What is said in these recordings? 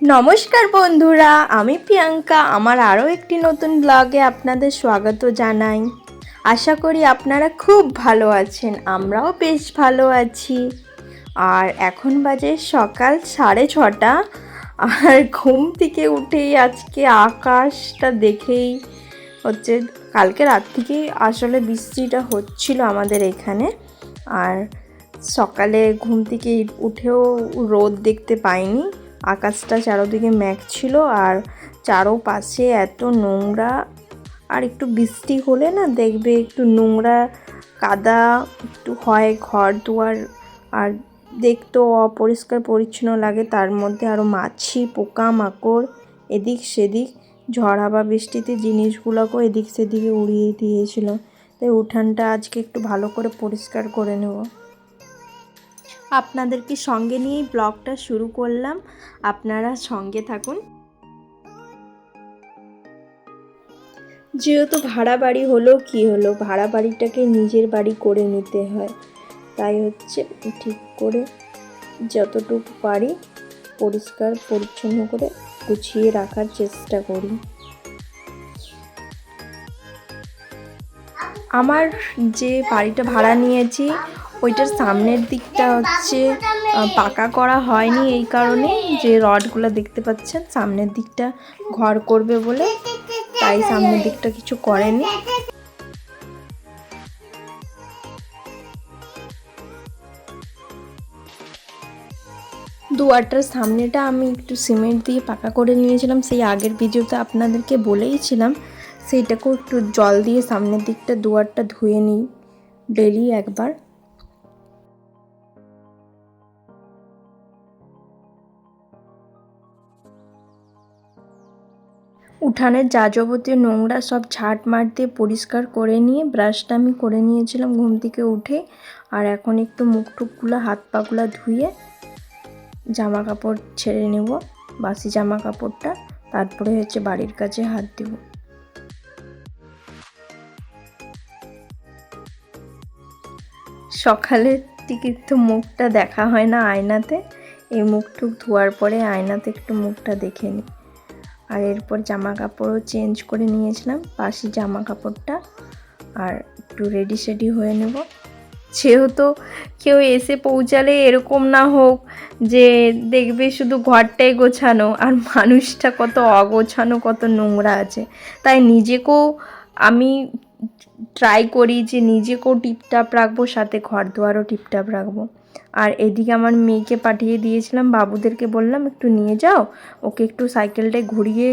নমস্কার বন্ধুরা, আমি প্রিয়াঙ্কা। আমার আরও একটি নতুন ব্লগে আপনাদের স্বাগত জানাই। আশা করি আপনারা খুব ভালো আছেন, আমরাও বেশ ভালো আছি। আর এখন বাজে সকাল 6:30। আর ঘুম থেকে উঠেই আজকে আকাশটা দেখেই হচ্ছে, কালকে রাত থেকেই আসলে বৃষ্টিটা হচ্ছিল আমাদের এখানে। আর সকালে ঘুম থেকে উঠেও রোদ দেখতে পাইনি, আকাশটা চারোদিকে মেঘ ছিল আর চারোপাশে এত নোংরা। আর একটু বৃষ্টি হলে না দেখবে একটু নোংরা কাদা একটু হয় ঘর দুয়ার, আর দেখতেও অপরিষ্কার পরিচ্ছন্ন লাগে। তার মধ্যে আরও মাছি পোকা মাকড় এদিক সেদিক, ঝড় হাওয়া বৃষ্টিতে জিনিসগুলোকেও এদিক সেদিকে উড়িয়ে দিয়েছিল। তাই উঠানটা আজকে একটু ভালো করে পরিষ্কার করে নেব। আপনাদেরকে সঙ্গে নিয়েই ব্লগটা শুরু করলাম, আপনারা সঙ্গে থাকুন। যেহেতু ভাড়া বাড়ি হলো কি হলো, ভাড়া বাড়িটাকে নিজের বাড়ি করে নিতে হয়, তাই হচ্ছে ঠিক করে যতটুকু পারি পরিষ্কার পরিচ্ছন্ন করে গুছিয়ে রাখার চেষ্টা করি। আমার যে বাড়িটা ভাড়া নিয়েছি ওইটার সামনের দিকটা হচ্ছে পাকা করা হয়নি, এই কারণে যে রডগুলো দেখতে পাচ্ছেন সামনের দিকটা ঘর করবে বলে, তাই সামনের দিকটা কিছু করেনি। দুয়ারটার সামনেটা আমি একটু সিমেন্ট দিয়ে পাকা করে নিয়েছিলাম, সেই আগের ভিডিওতে আপনাদেরকে বলেইছিলাম। সেইটাকেও একটু জল দিয়ে সামনের দিকটা দুয়ারটা ধুয়ে নিই ডেলি একবার। উঠানের যা যাবতীয় নোংরা সব ঝাঁট মার দিয়ে পরিষ্কার করে নিয়ে ব্রাশটা আমি করে নিয়েছিলাম ঘুম থেকে উঠে। আর এখন একটু মুখ টুকগুলো হাত পাগুলো ধুয়ে জামা কাপড় ছেড়ে নেব, বাসি জামা কাপড়টা, তারপরে হচ্ছে বাড়ির কাছে হাত দেব। সকালের দিকে তো মুখটা দেখা হয় না আয়নাতে, এই মুখ টুক ধোয়ার পরে আয়নাতে একটু মুখটা দেখে নিই। আর এরপর জামা কাপড়ও চেঞ্জ করে নিয়েছিলাম, বাসি জামা কাপড়টা, আর একটু রেডি সেডি হয়ে নেব। যেহেতু কেউ এসে পৌঁছালে এরকম না হোক যে দেখবে শুধু ঘরটাই গোছানো আর মানুষটা কত অগোছানো কত নোংরা আছে, তাই নিজেকেও আমি ট্রাই করি যে নিজেকেও টিপটাপ রাখবো, সাথে ঘর দুয়ারও টিপটাপ রাখবো। আর এদিকে আমার মেয়েকে পাঠিয়ে দিয়েছিলাম, বাবুদেরকে বললাম একটু নিয়ে যাও, ওকে একটু সাইকেলটায় ঘুরিয়ে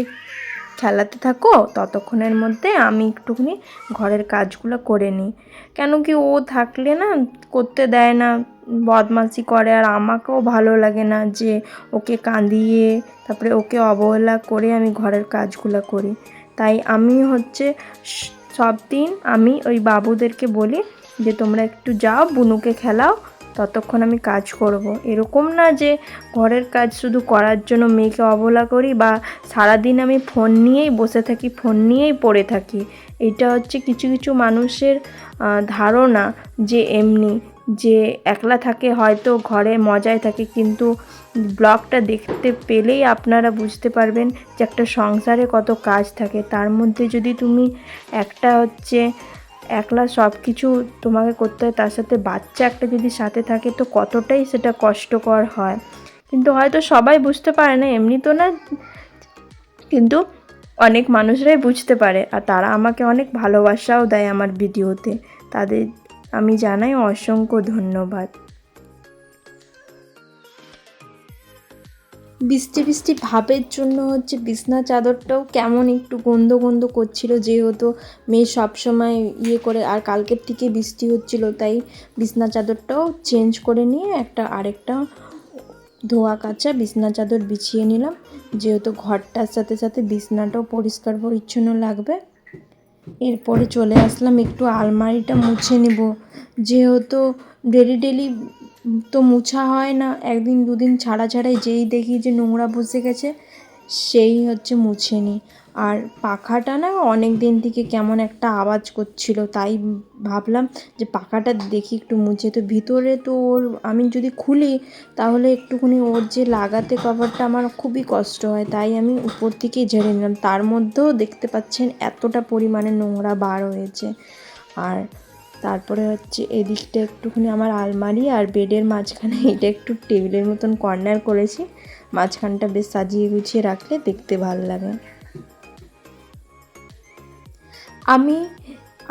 খেলাতে থাকো, ততক্ষণের মধ্যে আমি একটুখানি ঘরের কাজগুলো করে নিই। কেন কি ও থাকলে না করতে দেয় না, বদমাশি করে, আর আমাকেও ভালো লাগে না যে ওকে কাঁদিয়ে তারপরে ওকে অবহেলা করে আমি ঘরের কাজগুলো করি। তাই আমি হচ্ছে সব দিন আমি ওই বাবুদেরকে বলি যে তোমরা একটু যাও বুনুকে খেলাও, ততক্ষণ আমি কাজ করব। এরকম না যে ঘরের কাজ শুধু করার জন্য মেয়েকে অবহেলা করি বা সারাদিন আমি ফোন নিয়েই বসে থাকি, ফোন নিয়েই পড়ে থাকি। এটা হচ্ছে কিছু কিছু মানুষের ধারণা যে এমনি যে একলা থাকে হয়তো ঘরে মজায় থাকে, কিন্তু ব্লগটা দেখতে পেলেই আপনারা বুঝতে পারবেন যে একটা সংসারে কত কাজ থাকে। তার মধ্যে যদি তুমি একটা হচ্ছে একলা সব কিছু তোমাকে করতে হয়, তার সাথে বাচ্চা একটা যদি সাথে থাকে তো কতটাই সেটা কষ্টকর হয়। কিন্তু হয়তো সবাই বুঝতে পারে না, এমনি তো না, কিন্তু অনেক মানুষরাই বুঝতে পারে, আর তারা আমাকে অনেক ভালোবাসাও দেয় আমার ভিডিওতে, তাদের আমি জানাই অসংখ্য ধন্যবাদ। বৃষ্টি বৃষ্টি ভাবের জন্য হচ্ছে বিছনা চাদরটাও কেমন একটু গন্ধ গন্ধ করছিল, যেহেতু মেয়ে সবসময় করে, আর কালকের থেকে বৃষ্টি হচ্ছিল, তাই বিছনা চাদরটাও চেঞ্জ করে নিয়ে আরেকটা ধোয়া কাচা বিছনা চাদর বিছিয়ে নিলাম, যেহেতু ঘরটার সাথে সাথে বিছনাটাও পরিষ্কার পরিচ্ছন্ন লাগবে। এরপরে চলে আসলাম একটু আলমারিটা মুছে নেব, যেহেতু ডেলি ডেলি তো মোছা হয় না, একদিন দুদিন ছাড়া ছাড়াই যেই দেখি যে নোংরা বসে গেছে সেই হচ্ছে মুছে নিই। আর পাখাটা না অনেক দিন থেকে কেমন একটা আওয়াজ করছিল, তাই ভাবলাম যে পাখাটা দেখি একটু মুছে। তো ভিতরে তো ওর আমি যদি খুলি তাহলে একটুখানি ওর যে লাগাতে কভারটা আমার খুবই কষ্ট হয়, তাই আমি উপর থেকেই ঝেড়ে নিলাম। তার মধ্যেও দেখতে পাচ্ছেন এতটা পরিমাণে নোংরা বার হয়েছে। আর তারপরে হচ্ছে এদিকটা একটুখানি আমার আলমারি আর বেডের মাঝখানে এটা একটু টেবিলের মতন কর্নার করেছি, মাঝখানটা বেশ সাজিয়ে গুছিয়ে রাখলে দেখতে ভালো লাগে। আমি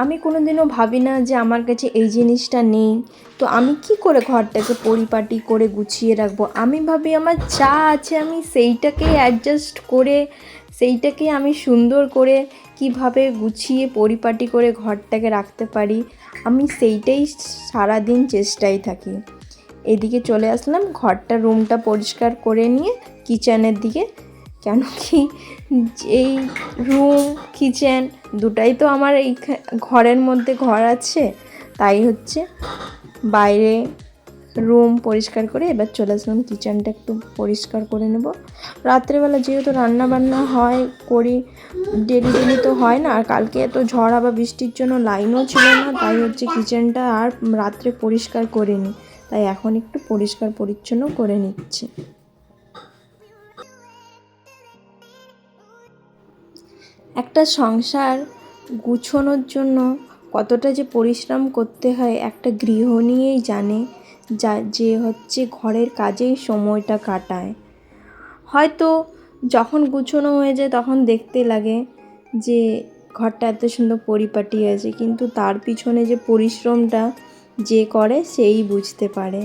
আমি কোনো দিনও ভাবি না যে আমার কাছে এই জিনিসটা নেই, তো আমি কি করে ঘরটাকে পরিপাটি করে গুছিয়ে রাখবো। আমি ভাবি আমার যা আছে আমি সেইটাকেই অ্যাডজাস্ট করে, সেইটাকেই আমি সুন্দর করে কিভাবে গুছিয়ে পরিপাটি করে ঘরটাকে রাখতে পারি, আমি সেইটাই সারাদিন চেষ্টায় থাকি। এদিকে চলে আসলাম ঘরটা রুমটা পরিষ্কার করে নিয়ে কিচেনের দিকে, কেন কি এই রুম কিচেন দুটাই তো আমার এই ঘরের মধ্যে ঘর আছে, তাই হচ্ছে বাইরে রুম পরিষ্কার করে এবার চলে আসলাম কিচেনটা একটু পরিষ্কার করে নেব। রাত্রেবেলা যেহেতু রান্না বান্না হয় করি, ডেলি ডেলি তো হয় না, আর কালকে এত ঝড় বা বৃষ্টির জন্য লাইনও ছিল না, তাই হচ্ছে কিচেনটা আর রাত্রে পরিষ্কার করিনি, তাই এখন একটু পরিষ্কার পরিচ্ছন্ন করে নিচ্ছি। একটা সংসার গুছোনোর জন্য কতটা যে পরিশ্রম করতে হয় একটা গৃহিণীই জানে, যে হচ্ছে ঘরের কাজেই সময়টা কাটায়। হয়তো যখন গুছোনো হয়ে যায় তখন দেখতে লাগে যে ঘরটা এত সুন্দর পরিপাটি আছে, কিন্তু তার পিছনে যে পরিশ্রমটা যে করে সেই বুঝতে পারে।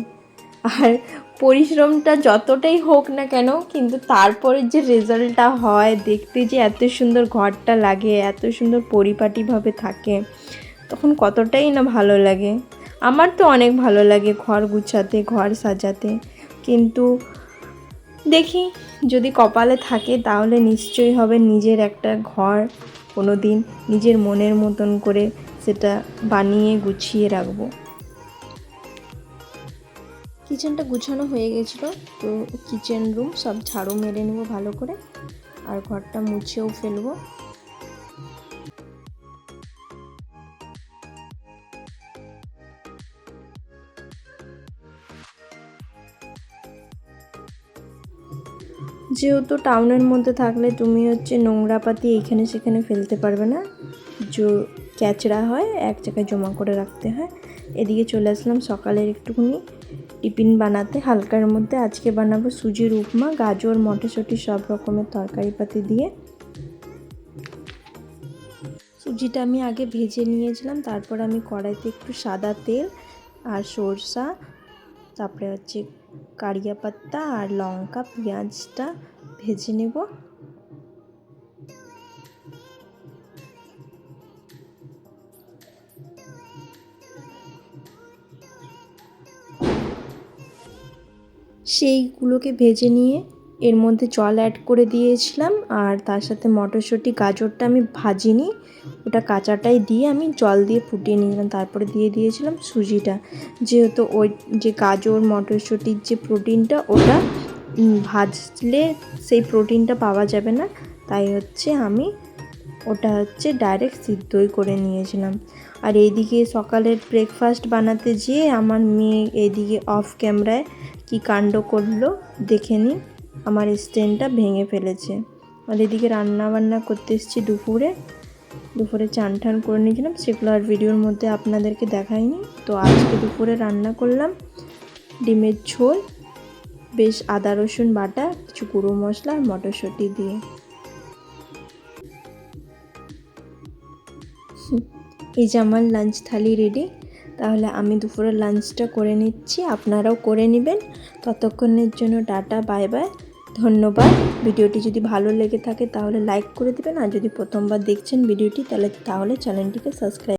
আর পরিশ্রমটা যতটাই হোক না কেন, কিন্তু তারপরে যে রেজাল্টটা হয় দেখতে, যে এত সুন্দর ঘরটা লাগে, এত সুন্দর পরিপাটিভাবে থাকে, তখন কতটাই না ভালো লাগে। আমার তো অনেক ভালো লাগে ঘর গুছাতে, ঘর সাজাতে, কিন্তু দেখি যদি কপালে থাকে তাহলে নিশ্চয়ই হবে নিজের একটা ঘর কোনো দিন নিজের মনের মতন করে সেটা বানিয়ে গুছিয়ে রাখবো। কিচেনটা গুছানো হয়ে গেছিলো, তো কিচেন রুম সব ঝাড়ু মেরে নেব ভালো করে, আর ঘরটা মুছেও ফেলবো। যেহেতু টাউনের মধ্যে থাকলে তুমি হচ্ছে নোংরাপাতি এইখানে সেখানে ফেলতে পারবে না, ক্যাচড়া হয় এক জায়গায় জমা করে রাখতে হয়। এদিকে চলে আসলাম সকালের একটুখানি টিফিন বানাতে। হালকার মধ্যে আজকে বানাবো সুজির উপমা, গাজর মটরশুঁটি সব রকমের তরকারিপাতি দিয়ে। সুজিটা আমি আগে ভেজে নিয়েছিলাম, তারপর আমি কড়াইতে একটু সাদা তেল আর সরষা, তারপরে হচ্ছে কারিয়া পাত্তা আর লঙ্কা পেঁয়াজটা ভেজে নেব। সেইগুলোকে ভেজে নিয়ে এর মধ্যে জল অ্যাড করে দিয়েছিলাম, আর তার সাথে মটরশুঁটি গাজরটা আমি ভাজিনি, ওটা কাঁচাটাই দিয়ে আমি জল দিয়ে ফুটিয়ে নিয়েছিলাম, তারপরে দিয়ে দিয়েছিলাম সুজিটা। যেহেতু ওই যে গাজর মটরশুঁটির যে প্রোটিনটা ওটা ভাজলে সেই প্রোটিনটা পাওয়া যাবে না, তাই হচ্ছে আমি ওটা হচ্ছে ডাইরেক্ট সিদ্ধই করে নিয়েছিলাম। আর এইদিকে সকালের ব্রেকফাস্ট বানাতে যেয়ে আমার মেয়ে এইদিকে অফ ক্যামেরায় কি কাণ্ড করলো দেখে নিন, আমার স্ট্যান্ডটা ভেঙে ফেলেছে। আর এদিকে রান্না বান্না করতে এসেছি দুপুরে চান টান করে নিয়েছিলাম, সেগুলো আর ভিডিওর মধ্যে আপনাদেরকে দেখাইনি। তো আজকে দুপুরে রান্না করলাম ডিমের ঝোল, বেশ আদা রসুন বাটা, কিছু গুঁড়ো মশলা আর মটরশুঁটি দিয়ে। এই যে আমার লাঞ্চ থালি রেডি। তাহলে আমি দুপুরের লাঞ্চটা করে নিচ্ছি, আপনারাও করে নেবেন। ততক্ষণের জন্য টাটা, বাই বাই, ধন্যবাদ। ভিডিওটি যদি ভালো লেগে থাকে তাহলে লাইক করে দেবেন, আর যদি প্রথমবার দেখছেন ভিডিওটি তাহলে চ্যানেলটিকে সাবস্ক্রাইব